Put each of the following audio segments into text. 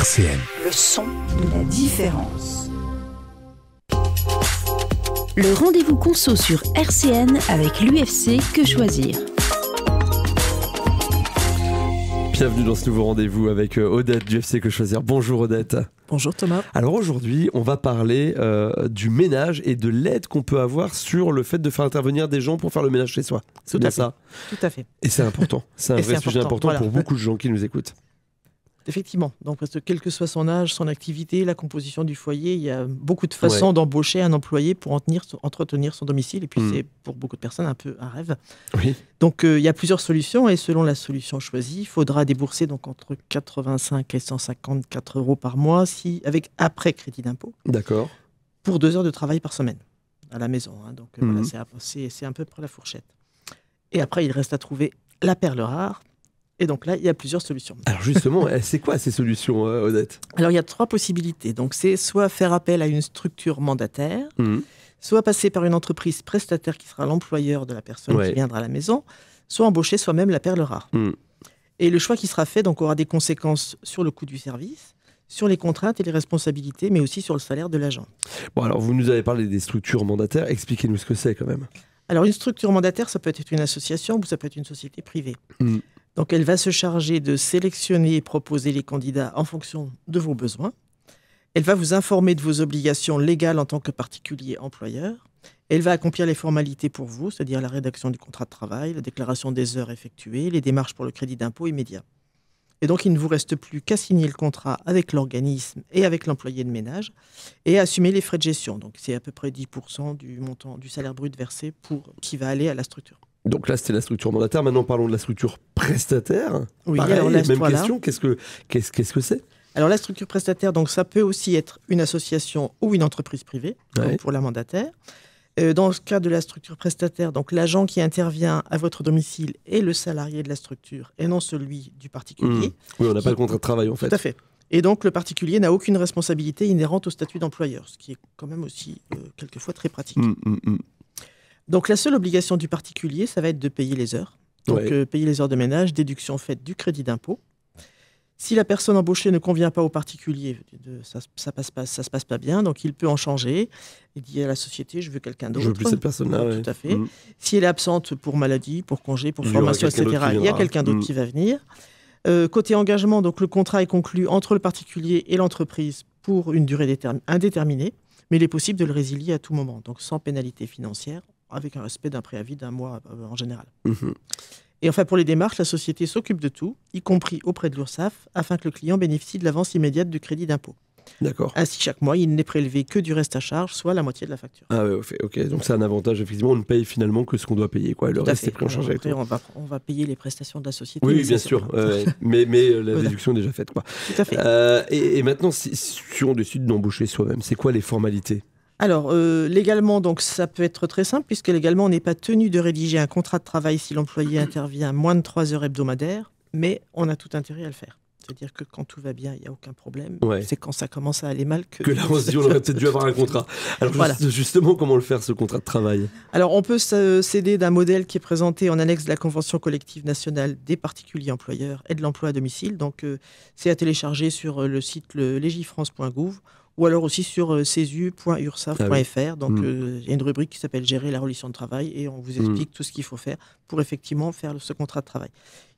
RCN. Le son de la différence. Le rendez-vous conso sur RCN avec l'UFC Que Choisir. Bienvenue dans ce nouveau rendez-vous avec Odette du UFC Que Choisir. Bonjour Odette. Bonjour Thomas. Alors aujourd'hui, on va parler du ménage et de l'aide qu'on peut avoir sur le fait de faire intervenir des gens pour faire le ménage chez soi. C'est bien ça. Tout à fait. Et c'est important. C'est un vrai sujet important pour beaucoup de gens qui nous écoutent. Effectivement. Donc, parce que quel que soit son âge, son activité, la composition du foyer, il y a beaucoup de façons d'embaucher un employé pour entretenir son domicile. Et puis, c'est pour beaucoup de personnes un peu un rêve. Oui. Donc, il y a plusieurs solutions. Et selon la solution choisie, il faudra débourser donc, entre 85 et 154 euros par mois, avec après crédit d'impôt. D'accord. Pour 2 heures de travail par semaine à la maison. Donc, voilà, c'est un peu près la fourchette. Et après, il reste à trouver la perle rare. Et donc là, il y a plusieurs solutions. Alors justement, c'est quoi ces solutions, Odette ? Alors, il y a 3 possibilités. Donc, c'est soit faire appel à une structure mandataire, soit passer par une entreprise prestataire qui sera l'employeur de la personne qui viendra à la maison, soit embaucher soi-même la perle rare. Et le choix qui sera fait donc, aura des conséquences sur le coût du service, sur les contraintes et les responsabilités, mais aussi sur le salaire de l'agent. Bon, alors vous nous avez parlé des structures mandataires. Expliquez-nous ce que c'est quand même. Alors, une structure mandataire, ça peut être une association ou ça peut être une société privée. Donc, elle va se charger de sélectionner et proposer les candidats en fonction de vos besoins. Elle va vous informer de vos obligations légales en tant que particulier employeur. Elle va accomplir les formalités pour vous, c'est-à-dire la rédaction du contrat de travail, la déclaration des heures effectuées, les démarches pour le crédit d'impôt immédiat. Et donc, il ne vous reste plus qu'à signer le contrat avec l'organisme et avec l'employé de ménage et à assumer les frais de gestion. Donc, c'est à peu près 10% du montant du salaire brut versé qui va aller à la structure. Donc là, c'était la structure mandataire. Maintenant, parlons de la structure prestataire. Oui, pareil, alors là, même question. Qu'est-ce que c'est ? Alors, la structure prestataire, donc, ça peut aussi être une association ou une entreprise privée, comme pour la mandataire. Dans le cas de la structure prestataire, donc l'agent qui intervient à votre domicile est le salarié de la structure et non celui du particulier. Oui, on n'a pas le contrat de travail, en fait. Tout à fait. Et donc, le particulier n'a aucune responsabilité inhérente au statut d'employeur, ce qui est quand même aussi, quelquefois, très pratique. Donc, la seule obligation du particulier, ça va être de payer les heures. Donc, payer les heures de ménage, déduction faite du crédit d'impôt. Si la personne embauchée ne convient pas au particulier, ça se passe pas bien, donc il peut en changer. Il dit à la société, je veux quelqu'un d'autre. Je veux plus cette personne-là. Tout à fait. Si elle est absente pour maladie, pour congé, pour formation, etc., il y a quelqu'un d'autre qui va venir. Côté engagement, donc le contrat est conclu entre le particulier et l'entreprise pour une durée indéterminée, mais il est possible de le résilier à tout moment, donc sans pénalité financière, avec un respect d'un préavis d'1 mois en général. Et enfin, pour les démarches, la société s'occupe de tout, y compris auprès de l'URSSAF, afin que le client bénéficie de l'avance immédiate du crédit d'impôt. D'accord. Ainsi, chaque mois, il n'est prélevé que du reste à charge, soit la moitié de la facture. Ah oui, ok. Donc c'est un avantage, effectivement, on ne paye finalement que ce qu'on doit payer. Le reste est pris en charge avec toi. On va payer les prestations de la société. Oui, bien sûr. Mais la déduction est déjà faite. Tout à fait. Et maintenant, si on décide d'embaucher soi-même, c'est quoi les formalités ? Alors, légalement, donc, ça peut être très simple, puisque légalement, on n'est pas tenu de rédiger un contrat de travail si l'employé intervient moins de 3 heures hebdomadaires, mais on a tout intérêt à le faire. C'est-à-dire que quand tout va bien, il n'y a aucun problème. C'est quand ça commence à aller mal que là, on se dit on aurait peut-être dû avoir un contrat. Alors justement, comment le faire, ce contrat de travail ? Alors, on peut s'aider d'un modèle qui est présenté en annexe de la Convention collective nationale des particuliers employeurs et de l'emploi à domicile. Donc, c'est à télécharger sur le site legifrance.gouv ou alors aussi sur cesu.ursaf.fr. Donc, il y a une rubrique qui s'appelle « Gérer la relation de travail » et on vous explique tout ce qu'il faut faire pour effectivement faire ce contrat de travail.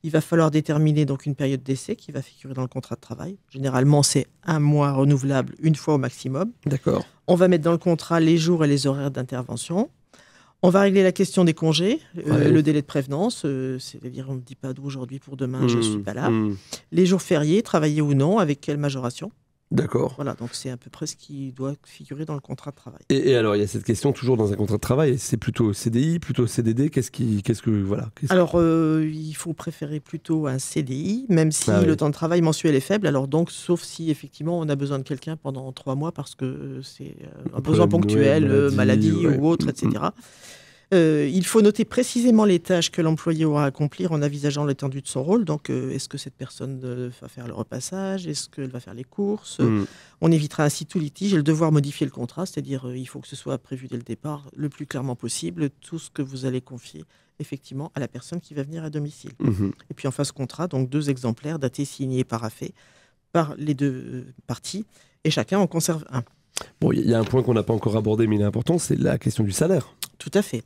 Il va falloir déterminer donc une période d'essai qui va figurer dans le contrat de travail. Généralement, c'est 1 mois renouvelable une fois au maximum. D'accord. On va mettre dans le contrat les jours et les horaires d'intervention. On va régler la question des congés, le délai de prévenance, c'est-à-dire on ne dit pas d'aujourd'hui pour demain, je ne suis pas là. Les jours fériés, travaillés ou non, avec quelle majoration. D'accord. Voilà, donc c'est à peu près ce qui doit figurer dans le contrat de travail. Et alors, il y a cette question toujours dans un contrat de travail, c'est plutôt CDI, plutôt CDD, Alors, il faut préférer plutôt un CDI, même si le temps de travail mensuel est faible, alors donc, sauf si effectivement on a besoin de quelqu'un pendant 3 mois parce que c'est un besoin ponctuel, maladie ou autre, etc. Il faut noter précisément les tâches que l'employé aura à accomplir en envisageant l'étendue de son rôle. Donc, est-ce que cette personne va faire le repassage? Est-ce qu'elle va faire les courses? On évitera ainsi tout litige et le devoir modifier le contrat, c'est-à-dire il faut que ce soit prévu dès le départ, le plus clairement possible, tout ce que vous allez confier effectivement à la personne qui va venir à domicile. Et puis en face contrat, donc 2 exemplaires datés, signés et paraphés par les deux parties et chacun en conserve un. Bon, il y a un point qu'on n'a pas encore abordé, mais il est important, c'est la question du salaire. Tout à fait.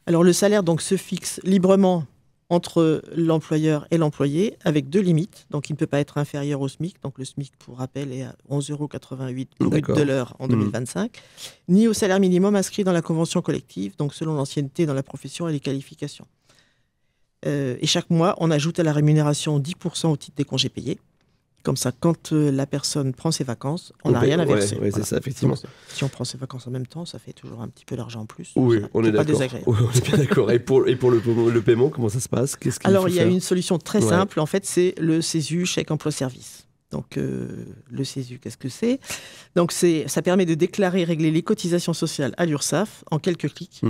Alors le salaire donc se fixe librement entre l'employeur et l'employé avec 2 limites. Donc il ne peut pas être inférieur au SMIC. Donc le SMIC, pour rappel, est à 11,88 € brut de l'heure en 2025. Ni au salaire minimum inscrit dans la convention collective, donc selon l'ancienneté dans la profession et les qualifications. Et chaque mois, on ajoute à la rémunération 10% au titre des congés payés. Comme ça, quand la personne prend ses vacances, on n'a rien à verser. Oui, c'est ça, effectivement. Donc, si on prend ses vacances en même temps, ça fait toujours un petit peu d'argent en plus. Oui, on est pas d'accord. désagréable. Oui, on est bien d'accord. Et pour le paiement, comment ça se passe? Alors, il y a une solution très simple. En fait, c'est le CESU, chèque emploi-service. Donc, le CESU, qu'est-ce que c'est? Donc, ça permet de déclarer et régler les cotisations sociales à l'URSSAF en quelques clics.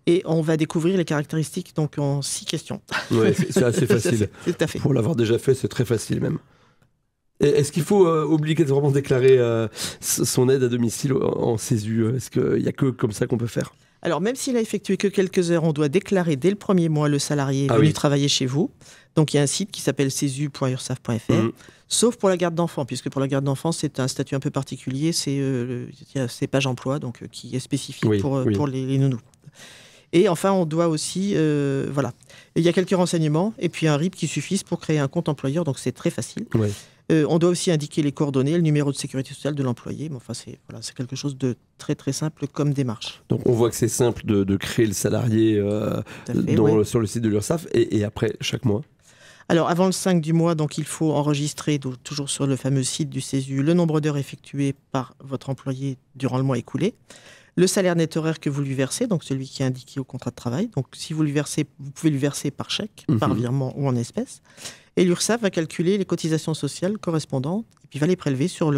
Et on va découvrir les caractéristiques donc, en 6 questions. Oui, c'est assez facile. Tout à fait. Pour l'avoir déjà fait, c'est très facile même. Est-ce qu'il faut obligatoirement déclarer son aide à domicile en CESU? Est-ce qu'il n'y a que comme ça qu'on peut faire? Alors, même s'il a effectué que quelques heures, on doit déclarer dès le premier mois le salarié venu travailler chez vous. Donc, il y a un site qui s'appelle cesu.ursaf.fr, sauf pour la garde d'enfants, puisque pour la garde d'enfants, c'est un statut un peu particulier. C'est Page Emploi, donc, qui est spécifique pour les nounous. Et enfin, on doit aussi... voilà. Il y a quelques renseignements, et puis un RIB qui suffisent pour créer un compte employeur, donc c'est très facile. Oui. On doit aussi indiquer les coordonnées, le numéro de sécurité sociale de l'employé. Mais enfin, c'est quelque chose de très très simple comme démarche. Donc on voit que c'est simple de créer le salarié sur le site de l'URSSAF et après chaque mois. Alors avant le 5 du mois, donc il faut enregistrer toujours sur le fameux site du CESU le nombre d'heures effectuées par votre employé durant le mois écoulé. Le salaire net horaire que vous lui versez, donc celui qui est indiqué au contrat de travail. Donc si vous lui versez, vous pouvez lui verser par chèque, par virement ou en espèces. Et l'URSSAF va calculer les cotisations sociales correspondantes et puis va les prélever sur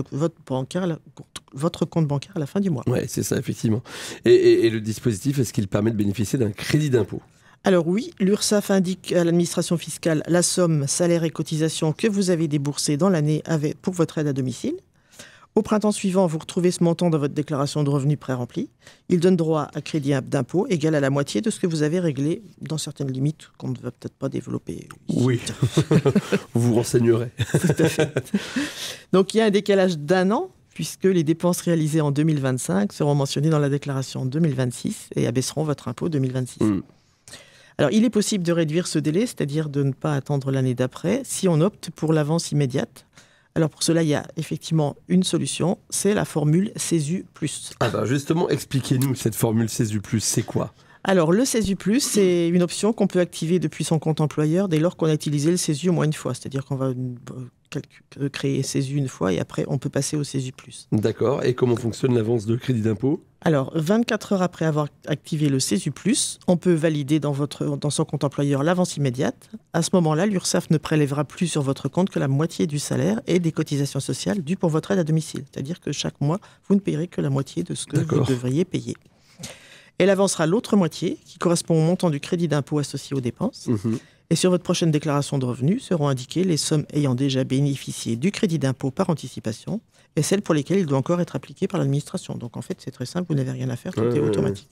votre compte bancaire à la fin du mois. Oui, c'est ça, effectivement. Et le dispositif, est-ce qu'il permet de bénéficier d'un crédit d'impôt? Alors oui, l'URSSAF indique à l'administration fiscale la somme, salaire et cotisations que vous avez déboursées dans l'année pour votre aide à domicile. Au printemps suivant, vous retrouvez ce montant dans votre déclaration de revenus pré-remplie. Il donne droit à crédit d'impôt égal à la moitié de ce que vous avez réglé dans certaines limites qu'on ne va peut-être pas développer ici. Oui, vous vous renseignerez. Tout à fait. Donc il y a un décalage d'1 an, puisque les dépenses réalisées en 2025 seront mentionnées dans la déclaration 2026 et abaisseront votre impôt 2026. Alors il est possible de réduire ce délai, c'est-à-dire de ne pas attendre l'année d'après, si on opte pour l'avance immédiate. Alors pour cela, il y a effectivement une solution, c'est la formule CESU+. Ah ben justement, expliquez-nous cette formule CESU+, c'est quoi? Alors le CESU+, c'est une option qu'on peut activer depuis son compte employeur dès lors qu'on a utilisé le CESU au moins une fois. C'est-à-dire qu'on va créer CESU une fois et après on peut passer au CESU+. D'accord. Et comment fonctionne l'avance de crédit d'impôt? Alors 24 heures après avoir activé le CESU+, on peut valider dans son compte employeur l'avance immédiate. À ce moment-là, l'URSSAF ne prélèvera plus sur votre compte que la moitié du salaire et des cotisations sociales dues pour votre aide à domicile. C'est-à-dire que chaque mois, vous ne payerez que la moitié de ce que vous devriez payer. Elle avancera l'autre moitié, qui correspond au montant du crédit d'impôt associé aux dépenses. Et sur votre prochaine déclaration de revenus seront indiquées les sommes ayant déjà bénéficié du crédit d'impôt par anticipation et celles pour lesquelles il doit encore être appliqué par l'administration. Donc en fait, c'est très simple, vous n'avez rien à faire, tout est automatique.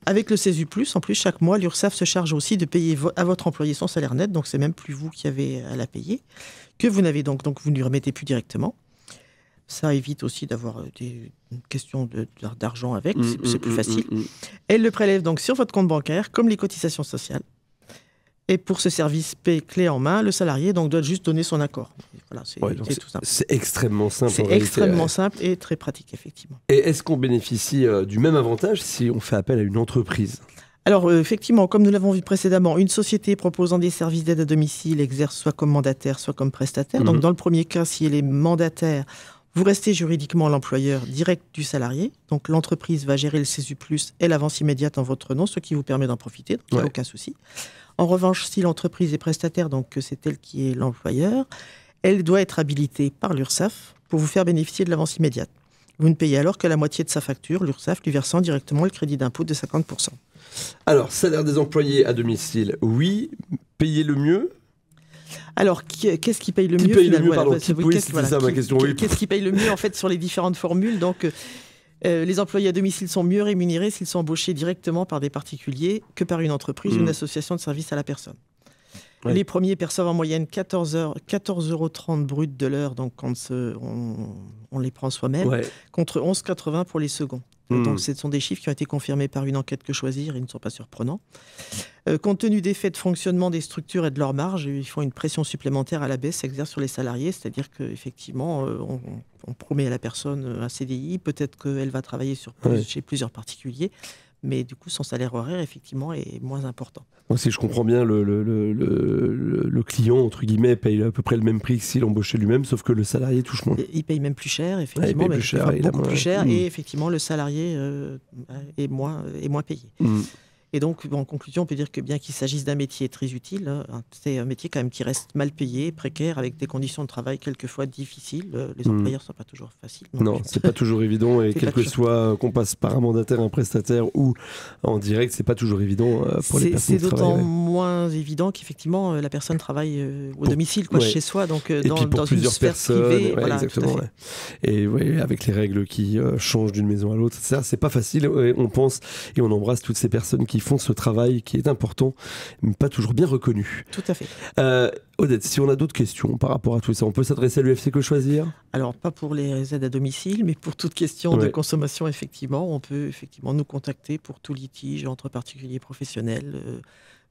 Avec le CESU+, en plus, chaque mois, l'URSSAF se charge aussi de payer à votre employé son salaire net, donc c'est même plus vous qui avez à la payer, que vous n'avez donc vous ne lui remettez plus directement. Ça évite aussi d'avoir des questions d'argent avec, c'est plus facile. Elle le prélève donc sur votre compte bancaire, comme les cotisations sociales. Et pour ce service clé en main, le salarié donc, doit juste donner son accord. Voilà, c'est tout simple. C'est extrêmement simple. C'est extrêmement simple et très pratique, effectivement. Et est-ce qu'on bénéficie du même avantage si on fait appel à une entreprise? Alors, effectivement, comme nous l'avons vu précédemment, une société proposant des services d'aide à domicile exerce soit comme mandataire, soit comme prestataire. Donc, dans le premier cas, si elle est mandataire, vous restez juridiquement l'employeur direct du salarié. Donc, l'entreprise va gérer le CESU+, et l'avance immédiate en votre nom, ce qui vous permet d'en profiter. Donc, il n'y a aucun souci. En revanche, si l'entreprise est prestataire, donc que c'est elle qui est l'employeur, elle doit être habilitée par l'URSSAF pour vous faire bénéficier de l'avance immédiate. Vous ne payez alors que la moitié de sa facture, l'URSSAF lui versant directement le crédit d'impôt de 50%. Alors, salaire des employés à domicile, oui. Payer le mieux? Alors, qu'est-ce qui paye le mieux finalement? C'est ça ma question. Qu'est-ce qui paye le mieux en fait sur les différentes formules? Donc, les employés à domicile sont mieux rémunérés s'ils sont embauchés directement par des particuliers que par une entreprise ou une association de services à la personne. Ouais. Les premiers perçoivent en moyenne 14,30 € brut de l'heure, donc quand on les prend soi-même, contre 11,80 € pour les seconds. Donc ce sont des chiffres qui ont été confirmés par une enquête Que Choisir, ils ne sont pas surprenants. Compte tenu des faits de fonctionnement des structures et de leurs marges, ils font une pression supplémentaire à la baisse s'exerce sur les salariés, c'est-à-dire qu'effectivement, on promet à la personne un CDI, peut-être qu'elle va travailler chez plusieurs particuliers, mais du coup, son salaire horaire, effectivement, est moins important. Donc, si je comprends bien, le client, entre guillemets, paye à peu près le même prix que s'il embauchait lui-même, sauf que le salarié touche moins. Il paye même plus cher, effectivement, beaucoup plus cher, et effectivement, le salarié est moins payé. Et donc, en conclusion, on peut dire que bien qu'il s'agisse d'un métier très utile, c'est un métier quand même qui reste mal payé, précaire, avec des conditions de travail quelquefois difficiles. Les employeurs ne sont pas toujours faciles. Non, c'est pas toujours évident. Et quel que soit qu'on passe par un mandataire, un prestataire ou en direct, c'est pas toujours évident pour les personnes qui travaillent. C'est d'autant moins évident qu'effectivement, la personne travaille au domicile, chez soi, donc dans une sphère privée. Voilà, exactement. Et avec les règles qui changent d'une maison à l'autre, ça, c'est pas facile. On pense et on embrasse toutes ces personnes qui font ce travail qui est important, mais pas toujours bien reconnu. Tout à fait. Odette, si on a d'autres questions par rapport à tout ça, on peut s'adresser à l'UFC Que Choisir ? Alors, pas pour les aides à domicile, mais pour toute question de consommation, effectivement, on peut effectivement nous contacter pour tout litige entre particuliers et professionnels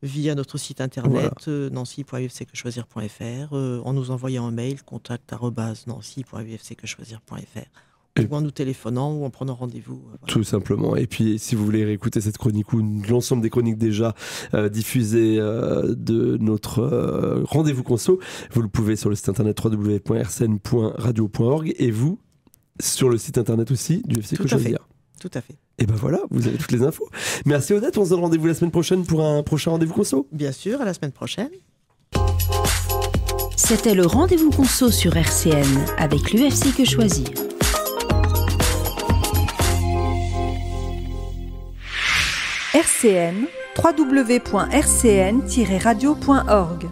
via notre site internet nancy.ufcquechoisir.fr en nous envoyant un mail contact@nancy.ufcquechoisir.fr. Ou en nous téléphonant ou en prenant rendez-vous. Tout simplement. Et puis, si vous voulez réécouter cette chronique ou l'ensemble des chroniques déjà diffusées de notre rendez-vous conso, vous le pouvez sur le site internet www.rcn.radio.org et vous, sur le site internet aussi du UFC Que Choisir. Tout à fait. Et ben voilà, vous avez toutes les infos. Merci Odette, on se donne rendez-vous la semaine prochaine pour un prochain rendez-vous conso. Bien sûr, à la semaine prochaine. C'était le rendez-vous conso sur RCN avec l'UFC Que Choisir. RCN, www.rcn-radio.org